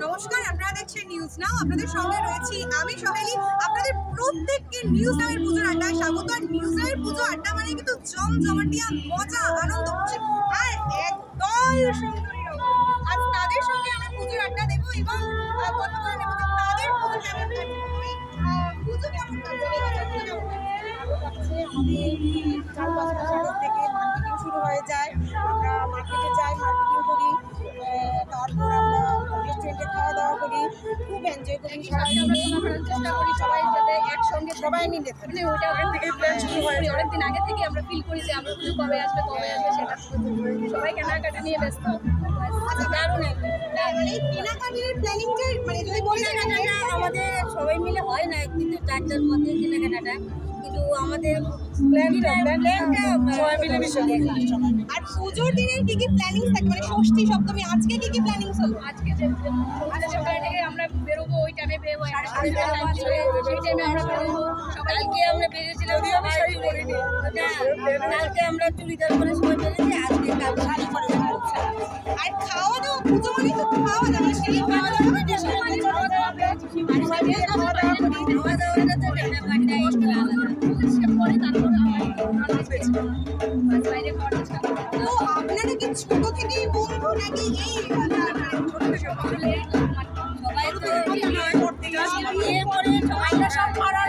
নমস্কার, আপনারা দেখছেন নিউজ নাও। আপনাদের সঙ্গে রয়েছি আমি সোহেলি। আপনাদের প্রত্যেককে নিউজ নামের পুজোর আড্ডায় স্বাগত। আর নিউজ নামের পুজো আড্ডা মানে কিন্তু জমজমাটিয়া মজা, আনন্দ, খুশি আর একদল সুন্দরী রকম। আজ তাদের সঙ্গে আমরা পুজোর আড্ডা দেবো এবং কথা বলে নেবো যে তাদের পুজো কেমন কাটছে, পুজো কেমন কাটছে, আমাদের 4-5 মাস আগে থেকে মার্কেটিং শুরু হয়ে যায়। আমরা মার্কেটে যাই, মার্কেটিং করি, তারপর আমরা রেস্টুরেন্টে খাওয়া দাওয়া করি, খুব এনজয় করি। সবাই মিলে চেষ্টা করি, সবাই যাতে একসঙ্গে সবাই মিলে থাকি। ওইটা আগে থেকে প্ল্যান শুরু হয়, অনেকদিন আগে থেকে আমরা ফিল করি যে আমরা পুজো কবে আসবে সেটা সবাই কেনাকাটা নিয়ে ব্যস্ত। দারুণ মানে কেনাকাটির প্ল্যানিংটা মানে যদি বলি কেনাকাটা আমাদের সবাই মিলে হয় না, কিন্তু 4-4 মধ্যে কেনাকাটাটা, কিন্তু আমাদের প্ল্যানটা সবাই মিলে মিশে। আর পুজোর দিনের কি কি প্ল্যানিং থাকে, মানে ষষ্ঠী সপ্তমী আজকে কি কি প্ল্যানিং হলো? আজকে যে সকাল থেকে আমরা বেরোবো, ওই টাইমে বেরোবো, সেই টাইমে আমরা বেরোবো। কালকে আমরা বেরিয়েছিলাম, কালকে আমরা চুড়িদার পরে সবাই বেরিয়েছি, আজকে কালকে শাড়ি পরে যাবো। আর খাওয়া দাওয়া, পুজো মানে তো খাওয়া দাওয়া, সেই খাওয়া দাওয়া তো আপনারা কি ছোট থেকেই বন্ধু নাকি এই সবাই তো বিয়ে করে সবাই সব করার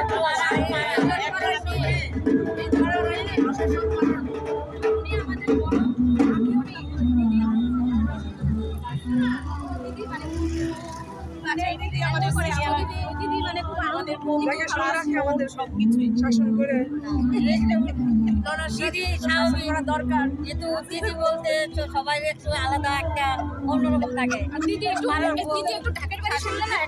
আমাদের সবকিছুই শাসন করে দিদি স্বাভাবিক দরকার, যেহেতু দিদি বলতে সবাই একটু আলাদা একটা অন্যরকম থাকে। দিদি একটু ঢাকের বাড়ি শুনলে না,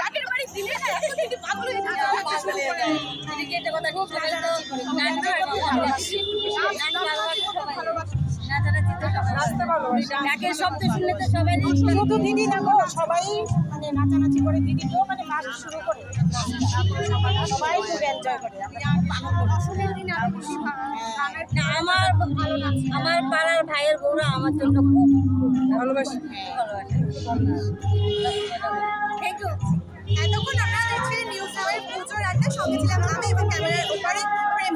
ঢাকের বাড়ি দিলে না দিদি পাগল হয়ে যায়। দিদিকে একটা কথা কি, সবাই তো ঢাকের শব্দ শুনলে তো সবাই শুধু দিদি না গো, সবাই মানে নাচানাচি করে, দিদিকেও মানে নাচ শুরু করে, সবাই খুব এনজয় করে। আমার পাড়ার ভাইয়ের বউরা আমার জন্য খুব ভালোবাসি। Thank you. এতক্ষণ আপনারা দেখছিলেন নিউজ নামের পুজোর আড্ডা, সঙ্গে ছিলাম আমি এবং ক্যামেরার ওপারে প্রেম।